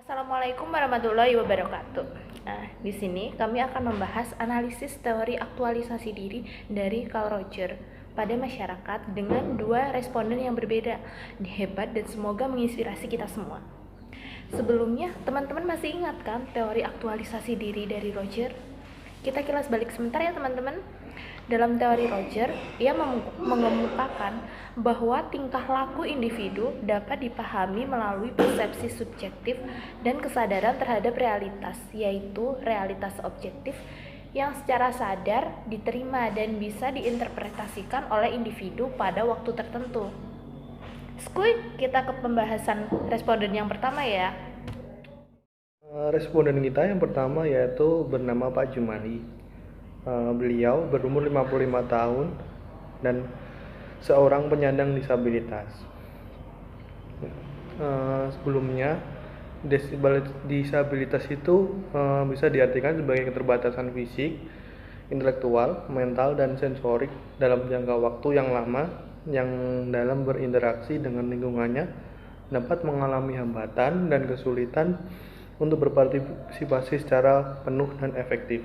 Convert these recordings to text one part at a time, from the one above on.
Assalamualaikum warahmatullahi wabarakatuh. Nah, di sini kami akan membahas analisis teori aktualisasi diri dari Carl Roger pada masyarakat dengan dua responden yang berbeda. Hebat dan semoga menginspirasi kita semua. Sebelumnya, teman-teman masih ingat kan teori aktualisasi diri dari Roger? Kita kilas balik sebentar ya teman-teman. Dalam teori Roger, ia mengemukakan bahwa tingkah laku individu dapat dipahami melalui persepsi subjektif dan kesadaran terhadap realitas, yaitu realitas objektif yang secara sadar diterima dan bisa diinterpretasikan oleh individu pada waktu tertentu. Skuy, kita ke pembahasan responden yang pertama ya. Responden kita yang pertama yaitu bernama Pak Jumali. Beliau berumur 55 tahun dan seorang penyandang disabilitas. Sebelumnya, disabilitas itu bisa diartikan sebagai keterbatasan fisik, intelektual, mental, dan sensorik dalam jangka waktu yang lama yang dalam berinteraksi dengan lingkungannya dapat mengalami hambatan dan kesulitan untuk berpartisipasi secara penuh dan efektif.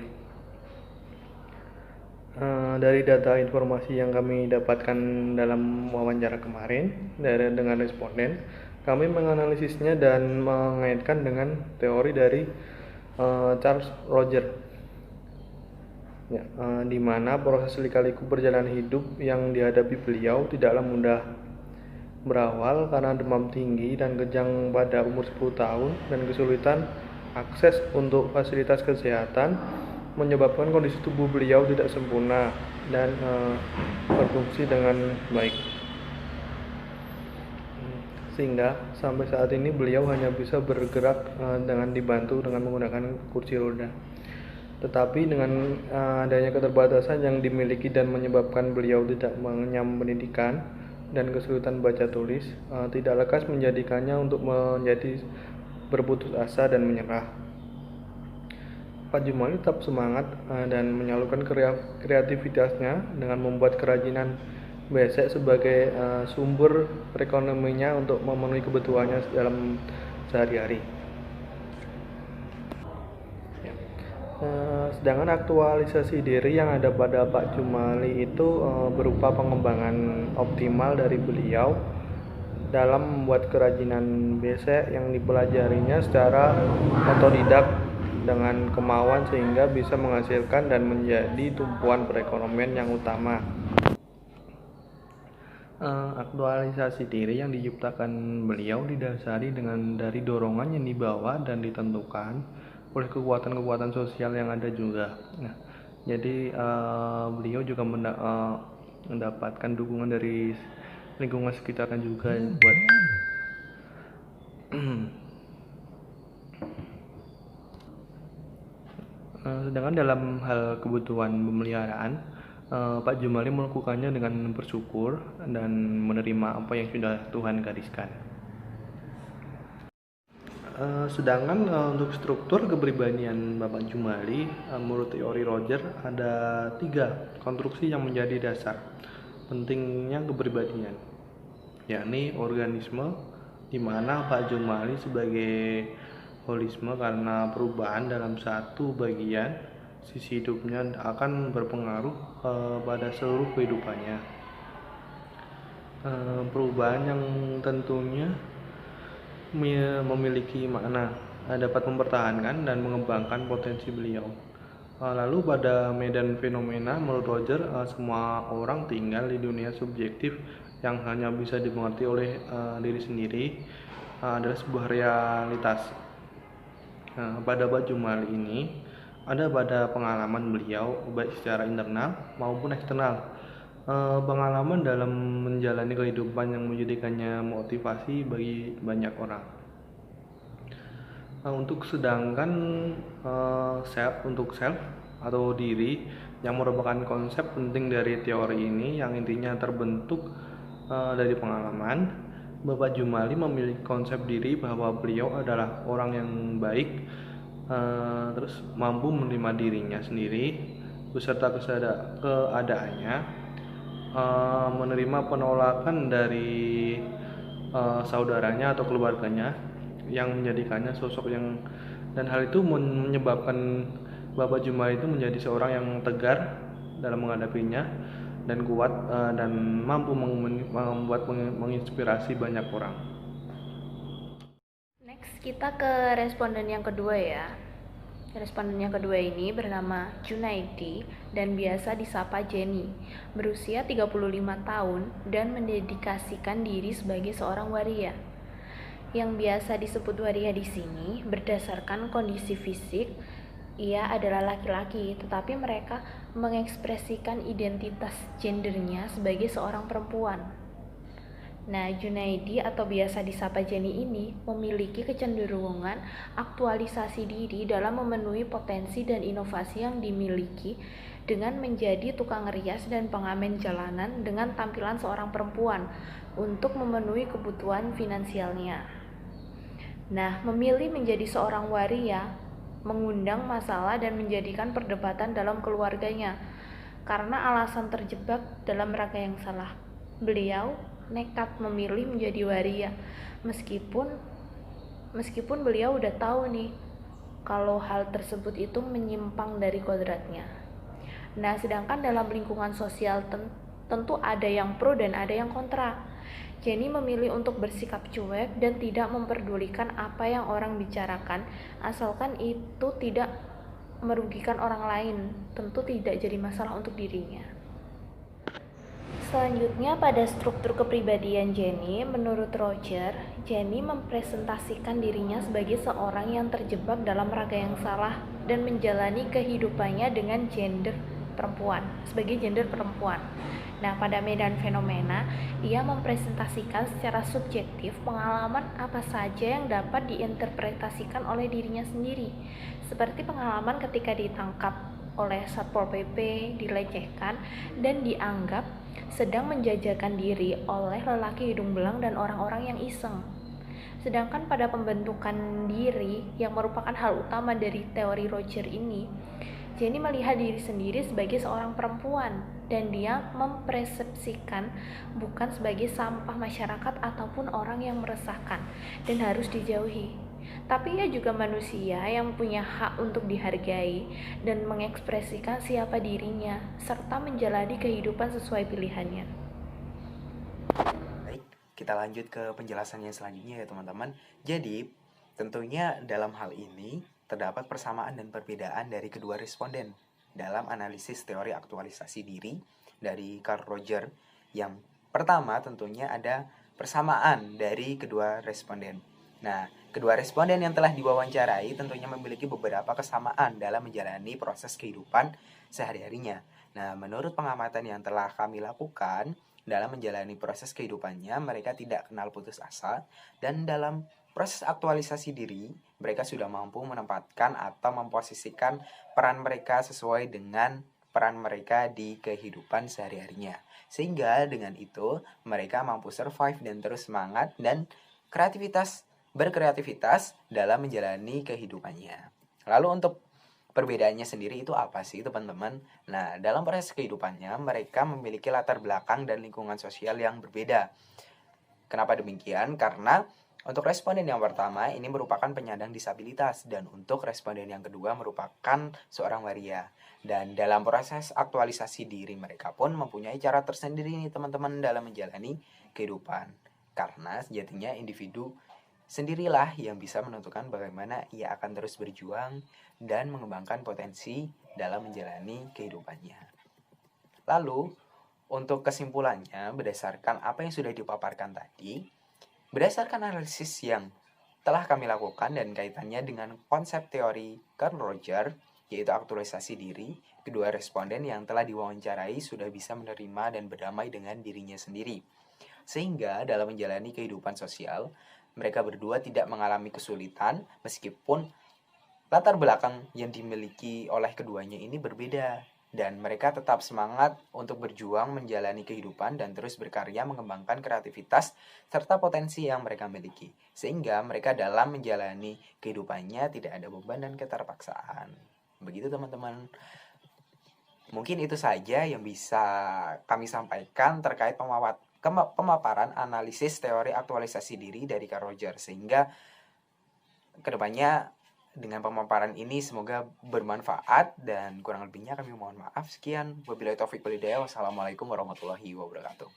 Dari data informasi yang kami dapatkan dalam wawancara kemarin dengan responden, kami menganalisisnya dan mengaitkan dengan teori dari Charles Roger, ya, di mana proses lika-liku perjalanan hidup yang dihadapi beliau tidaklah mudah. Berawal karena demam tinggi dan kejang pada umur 10 tahun dan kesulitan akses untuk fasilitas kesehatan menyebabkan kondisi tubuh beliau tidak sempurna dan berfungsi dengan baik, sehingga sampai saat ini beliau hanya bisa bergerak dengan dibantu dengan menggunakan kursi roda. Tetapi dengan adanya keterbatasan yang dimiliki dan menyebabkan beliau tidak mengenyam pendidikan dan kesulitan baca tulis, tidak lekas menjadikannya untuk menjadi berputus asa dan menyerah. Pak Jumali tetap semangat dan menyalurkan kreativitasnya dengan membuat kerajinan besek sebagai sumber perekonomiannya untuk memenuhi kebutuhannya dalam sehari-hari. Sedangkan aktualisasi diri yang ada pada Pak Jumali itu berupa pengembangan optimal dari beliau dalam membuat kerajinan besek yang dipelajarinya secara otodidak dengan kemauan sehingga bisa menghasilkan dan menjadi tumpuan perekonomian yang utama. Aktualisasi diri yang diciptakan beliau didasari dari dorongan yang dibawa dan ditentukan oleh kekuatan-kekuatan sosial yang ada juga. Nah, jadi beliau juga mendapatkan dukungan dari lingkungan sekitarnya juga buat sedangkan dalam hal kebutuhan pemeliharaan, Pak Jumali melakukannya dengan bersyukur dan menerima apa yang sudah Tuhan gariskan. Sedangkan untuk struktur kepribadian Bapak Jumali, menurut teori Roger ada 3 konstruksi yang menjadi dasar pentingnya kepribadian, yakni organisme, di mana Pak Jumali sebagai holisme karena perubahan dalam satu bagian sisi hidupnya akan berpengaruh pada seluruh kehidupannya. Perubahan yang tentunya memiliki makna dapat mempertahankan dan mengembangkan potensi beliau. Lalu pada medan fenomena, menurut Roger, semua orang tinggal di dunia subjektif yang hanya bisa dimengerti oleh diri sendiri adalah sebuah realitas. Pada Pak Jumali ini ada pada pengalaman beliau baik secara internal maupun eksternal, pengalaman dalam menjalani kehidupan yang menjadikannya motivasi bagi banyak orang. Untuk sedangkan self atau diri yang merupakan konsep penting dari teori ini yang intinya terbentuk dari pengalaman, Bapak Jumali memiliki konsep diri bahwa beliau adalah orang yang baik, terus mampu menerima dirinya sendiri beserta keadaannya, menerima penolakan dari saudaranya atau keluarganya, yang menjadikannya sosok yang, dan hal itu menyebabkan Bapak Jumali itu menjadi seorang yang tegar dalam menghadapinya dan kuat, dan mampu membuat menginspirasi banyak orang. Next kita ke responden yang kedua ya. Responden yang kedua ini bernama Junaidi dan biasa disapa Jenny. Berusia 35 tahun dan mendedikasikan diri sebagai seorang waria. Yang biasa disebut waria di sini berdasarkan kondisi fisik, ia adalah laki-laki, tetapi mereka mengekspresikan identitas gendernya sebagai seorang perempuan. Nah, Junaidi atau biasa disapa Jenny ini memiliki kecenderungan aktualisasi diri dalam memenuhi potensi dan inovasi yang dimiliki dengan menjadi tukang rias dan pengamen jalanan dengan tampilan seorang perempuan untuk memenuhi kebutuhan finansialnya. Nah, memilih menjadi seorang waria mengundang masalah dan menjadikan perdebatan dalam keluarganya karena alasan terjebak dalam rangka yang salah. Beliau nekat memilih menjadi waria meskipun beliau udah tahu nih kalau hal tersebut itu menyimpang dari kodratnya. Nah, sedangkan dalam lingkungan sosial tentu ada yang pro dan ada yang kontra. Jenny memilih untuk bersikap cuek dan tidak memperdulikan apa yang orang bicarakan asalkan itu tidak merugikan orang lain, tentu tidak jadi masalah untuk dirinya. Selanjutnya pada struktur kepribadian Jenny, menurut Roger, Jenny mempresentasikan dirinya sebagai seorang yang terjebak dalam raga yang salah dan menjalani kehidupannya dengan sebagai gender perempuan. Nah, pada medan fenomena, ia mempresentasikan secara subjektif pengalaman apa saja yang dapat diinterpretasikan oleh dirinya sendiri, seperti pengalaman ketika ditangkap oleh Satpol PP, dilecehkan, dan dianggap sedang menjajakan diri oleh lelaki hidung belang dan orang-orang yang iseng. Sedangkan pada pembentukan diri yang merupakan hal utama dari teori Roger ini, Jenny melihat diri sendiri sebagai seorang perempuan dan dia mempersepsikan bukan sebagai sampah masyarakat ataupun orang yang meresahkan dan harus dijauhi. Tapi ia juga manusia yang punya hak untuk dihargai dan mengekspresikan siapa dirinya serta menjalani kehidupan sesuai pilihannya. Baik, kita lanjut ke penjelasannya selanjutnya ya teman-teman. Jadi, tentunya dalam hal ini terdapat persamaan dan perbedaan dari kedua responden dalam analisis teori aktualisasi diri dari Carl Roger. Yang pertama tentunya ada persamaan dari kedua responden. Nah, kedua responden yang telah diwawancarai tentunya memiliki beberapa kesamaan dalam menjalani proses kehidupan sehari-harinya. Nah, menurut pengamatan yang telah kami lakukan, dalam menjalani proses kehidupannya, mereka tidak kenal putus asa, dan dalam proses aktualisasi diri, mereka sudah mampu menempatkan atau memposisikan peran mereka sesuai dengan peran mereka di kehidupan sehari-harinya. Sehingga dengan itu, mereka mampu survive dan terus semangat dan berkreativitas dalam menjalani kehidupannya. Lalu untuk perbedaannya sendiri itu apa sih teman-teman? Nah, dalam proses kehidupannya mereka memiliki latar belakang dan lingkungan sosial yang berbeda. Kenapa demikian? Karena untuk responden yang pertama ini merupakan penyandang disabilitas dan untuk responden yang kedua merupakan seorang waria. Dan dalam proses aktualisasi diri mereka pun mempunyai cara tersendiri nih teman-teman dalam menjalani kehidupan. Karena sejatinya individu sendirilah yang bisa menentukan bagaimana ia akan terus berjuang dan mengembangkan potensi dalam menjalani kehidupannya. Lalu, untuk kesimpulannya, berdasarkan apa yang sudah dipaparkan tadi, berdasarkan analisis yang telah kami lakukan dan kaitannya dengan konsep teori Carl Roger, yaitu aktualisasi diri, kedua responden yang telah diwawancarai sudah bisa menerima dan berdamai dengan dirinya sendiri. Sehingga dalam menjalani kehidupan sosial, mereka berdua tidak mengalami kesulitan meskipun latar belakang yang dimiliki oleh keduanya ini berbeda. Dan mereka tetap semangat untuk berjuang menjalani kehidupan dan terus berkarya mengembangkan kreativitas serta potensi yang mereka miliki. Sehingga mereka dalam menjalani kehidupannya tidak ada beban dan keterpaksaan. Begitu teman-teman. Mungkin itu saja yang bisa kami sampaikan terkait pemaparan analisis teori aktualisasi diri dari Carl Roger. Sehingga kedepannya dengan pemaparan ini semoga bermanfaat, dan kurang lebihnya kami mohon maaf. Sekian, wabillahi taufiq walhidayah. Wassalamualaikum warahmatullahi wabarakatuh.